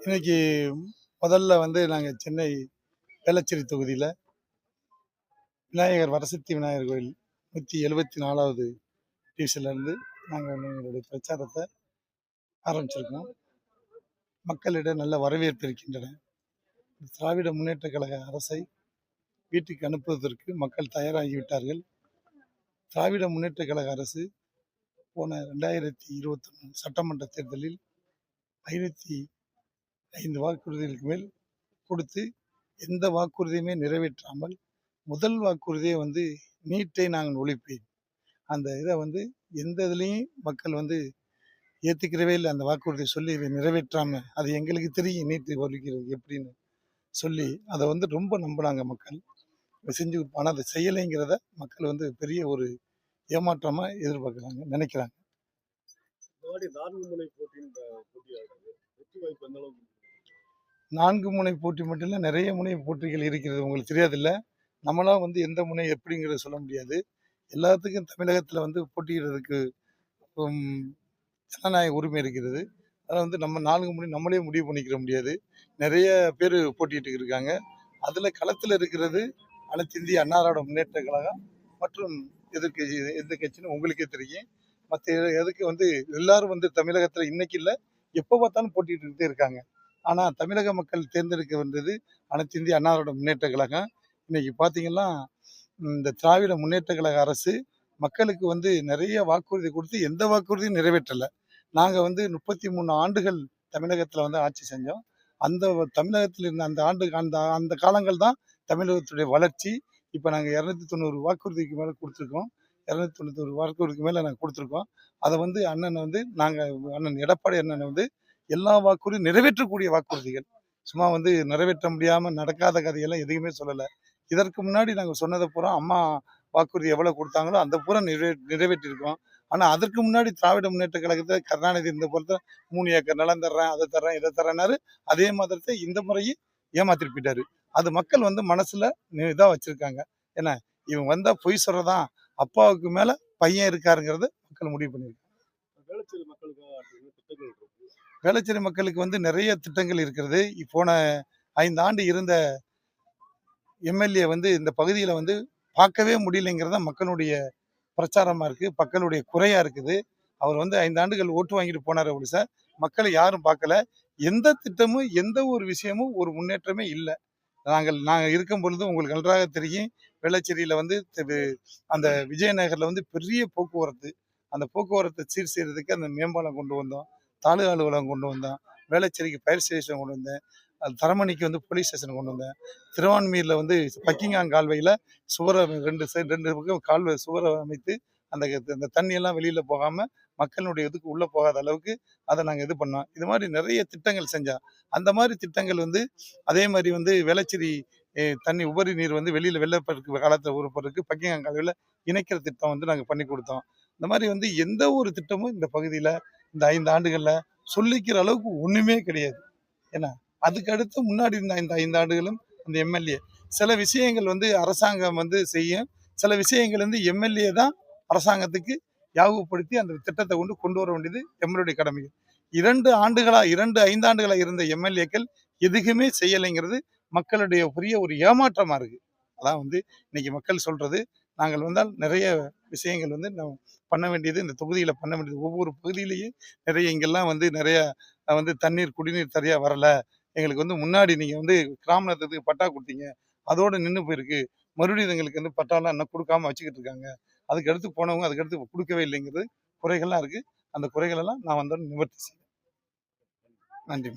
இன்னைக்கு முதல்ல வந்து நாங்கள் சென்னை வேளச்சேரி தொகுதியில் விநாயகர் வரசித்தி விநாயகர் கோயில் 174வது டிவிஷன்லேருந்து நாங்கள் எங்களுடைய பிரச்சாரத்தை ஆரம்பிச்சிருக்கோம். மக்களிடம் நல்ல வரவேற்பு இருக்கின்றன. திராவிட முன்னேற்ற கழக அரசை வீட்டுக்கு அனுப்புவதற்கு மக்கள் தயாராகிவிட்டார்கள். திராவிட முன்னேற்ற கழக அரசு போன 2021 சட்டமன்ற தேர்தலில் 505 வாக்குறுதிகளுக்கு மேல் கொடுத்து எந்த வாக்குறுதியுமே நிறைவேற்றாமல் முதல் வாக்குறுதியை வந்து நீட்டை நாங்கள் ஒழிப்பேன், அந்த இதை வந்து எந்த இதுலேயும் மக்கள் வந்து ஏற்றுக்கிறவே இல்லை. அந்த வாக்குறுதியை சொல்லி இதை நிறைவேற்றாமல் அது எங்களுக்கு தெரியும் நீட்டை ஒழிக்கிறது எப்படின்னு சொல்லி அதை வந்து ரொம்ப நம்பினாங்க மக்கள். செஞ்சு ஆனால் அதை செய்யலைங்கிறத மக்கள் வந்து பெரிய ஒரு ஏமாற்றமாக எதிர்பார்க்குறாங்க, நினைக்கிறாங்க. 4 முனை போட்டி மட்டும் இல்லை, நிறைய முனை போட்டிகள் இருக்கிறது. உங்களுக்கு தெரியாதில்ல, நம்மளாம் வந்து எந்த முனை எப்படிங்கிறத சொல்ல முடியாது. எல்லாத்துக்கும் தமிழகத்தில் வந்து போட்டியிடுறதுக்கு ஜனநாயக உரிமை இருக்கிறது. அதை வந்து நம்ம 4 முனை நம்மளே முடிவு பண்ணிக்கிற முடியாது. நிறைய பேர் போட்டிட்டு இருக்காங்க. அதில் களத்தில் இருக்கிறது அனைத்து இந்திய அண்ணா திராவிட முன்னேற்ற கழகம் மற்றும் எந்த கட்சின்னு உங்களுக்கே தெரியும். மற்ற எதுக்கு வந்து எல்லாரும் வந்து தமிழகத்தில் இன்னைக்கு இல்லை, எப்போ பார்த்தாலும் போட்டிட்டு இருக்காங்க. ஆனால் தமிழக மக்கள் தேர்ந்தெடுக்க வந்தது அனைத்து இந்திய அண்ணா திராவிட முன்னேற்ற கழகம். இன்னைக்கு பார்த்தீங்கன்னா இந்த திராவிட முன்னேற்ற கழக அரசு மக்களுக்கு வந்து நிறைய வாக்குறுதி கொடுத்து எந்த வாக்குறுதியும் நிறைவேற்றலை. நாங்கள் வந்து 33 ஆண்டுகள் தமிழகத்தில் வந்து ஆட்சி செஞ்சோம். அந்த தமிழகத்தில் இருந்த அந்த காலங்கள் தான் தமிழகத்துடைய வளர்ச்சி. இப்போ நாங்கள் 290 வாக்குறுதிக்கு மேலே கொடுத்துருக்கோம். 291 வாக்குறுதிக்கு மேலே நாங்கள் கொடுத்துருக்கோம். அதை வந்து அண்ணன் வந்து அண்ணன் எடப்பாடி அண்ணன் வந்து எல்லா வாக்குறுதியும் நிறைவேற்றக்கூடிய வாக்குறுதிகள், சும்மா வந்து நிறைவேற்ற முடியாமல் நடக்காத கதையெல்லாம் எதுவுமே சொல்லலை. இதற்கு முன்னாடி நாங்கள் சொன்னதை பூரா அம்மா வாக்குறுதி எவ்வளோ கொடுத்தாங்களோ அந்த பூரா நிறைவேற்றிருக்கோம். ஆனால் அதற்கு முன்னாடி திராவிட முன்னேற்ற கழகத்தை கருணாநிதி இந்த பொறுத்த 3 ஏக்கர் நிலம் தர்றேன், அதை தர்றேன், இதை தர்றேன்னாரு. அதே மாதிரி இந்த முறையும் ஏமாத்திட்டு போயிட்டாரு. அது மக்கள் வந்து மனசுல இதாக வச்சிருக்காங்க. ஏன்னா இவன் வந்தா பொய் சொல்றதான், அப்பாவுக்கு மேல பையன் இருக்காருங்கிறத மக்கள் முடிவு பண்ணியிருக்காங்க. வேளச்சேரி மக்களுக்கு வந்து நிறைய திட்டங்கள் இருக்கிறது. போன 5 ஆண்டு இருந்த எம்எல்ஏ வந்து இந்த பகுதியில் வந்து பார்க்கவே முடியலைங்கிறத மக்களுடைய பிரச்சாரமாக இருக்குது, மக்களுடைய குறையாக இருக்குது. அவர் வந்து 5 ஆண்டுகள் ஓட்டு வாங்கிட்டு போனார். அப்படி சார் மக்களை யாரும் பார்க்கல. எந்த திட்டமும் எந்த ஒரு விஷயமும் ஒரு முன்னேற்றமே இல்லை. நாங்கள் இருக்கும் பொழுது உங்களுக்கு நன்றாக தெரியும், வேளச்சேரியில் வந்து அந்த விஜயநகரில் வந்து பெரிய போக்குவரத்து, அந்த போக்குவரத்தை சீர் செய்கிறதுக்கு அந்த மேம்பாலம் கொண்டு வந்தோம், தாலுகா அலுவலகம் கொண்டு வந்தோம், வேளச்சேரிக்கு ஃபயர் ஸ்டேஷன் கொண்டு வந்தேன், தரமணிக்கு வந்து போலீஸ் ஸ்டேஷன் கொண்டு வந்தேன், திருவான்மியூரில் வந்து பக்கிங்காங் கால்வாயில் சுவரை 2 பக்கம் கால்வாய் சுவரை அமைத்து அந்த தண்ணியெல்லாம் வெளியில் போகாமல் மக்களுடைய இதுக்கு உள்ளே போகாத அளவுக்கு அதை நாங்கள் இது பண்ணோம். இது மாதிரி நிறைய திட்டங்கள் செஞ்சோம். அந்த மாதிரி திட்டங்கள் வந்து அதே மாதிரி வந்து வேளச்சேரி தண்ணி உபரி நீர் வந்து வெளியில் வெள்ளப்பெருக்கு காலத்தில் ஊறப்படுறதுக்கு பக்கிங்காங் கால்வாயில் இணைக்கிற திட்டம் வந்து நாங்கள் பண்ணி கொடுத்தோம். இந்த மாதிரி வந்து எந்த ஒரு திட்டமும் இந்த பகுதியில் இந்த 5 ஆண்டுகளில் சொல்லிக்கிற அளவுக்கு ஒன்றுமே கிடையாது. ஏன்னா அதுக்கு அடுத்து முன்னாடி இருந்த இந்த 5 ஆண்டுகளும் அந்த எம்எல்ஏ சில விஷயங்கள் வந்து அரசாங்கம் வந்து செய்யும், சில விஷயங்கள் வந்து எம்எல்ஏ தான் அரசாங்கத்துக்கு யாபகப்படுத்தி அந்த திட்டத்தை கொண்டு வர வேண்டியது எம்எல்ஏடைய கடமைகள். 2 5 ஆண்டுகளா இருந்த எம்எல்ஏக்கள் எதுக்குமே செய்யலைங்கிறது மக்களுடைய பெரிய ஒரு ஏமாற்றமா இருக்கு. அதான் வந்து இன்னைக்கு மக்கள் சொல்றது. நாங்கள் வந்தால் நிறைய விஷயங்கள் வந்து பண்ண வேண்டியது, இந்த தொகுதியில பண்ண வேண்டியது, ஒவ்வொரு பகுதியிலையும் நிறைய இங்கெல்லாம் வந்து நிறைய வந்து குடிநீர் சரியா வரல, எங்களுக்கு வந்து முன்னாடி நீங்க வந்து கிராமத்துக்கு பட்டா கொடுத்தீங்க, அதோட நின்று போயிருக்கு, மறுபடியும் எங்களுக்கு வந்து பட்டாலாம் இன்னும் கொடுக்காம வச்சுக்கிட்டு இருக்காங்க, அதுக்கு அடுத்து போனவங்க அதுக்கு அடுத்து கொடுக்கவே இல்லைங்கிறது குறைகள்லாம் இருக்கு. அந்த குறைகள் எல்லாம் நான் வந்தோன்னு நிவர்த்தி செய்வேன். நன்றி.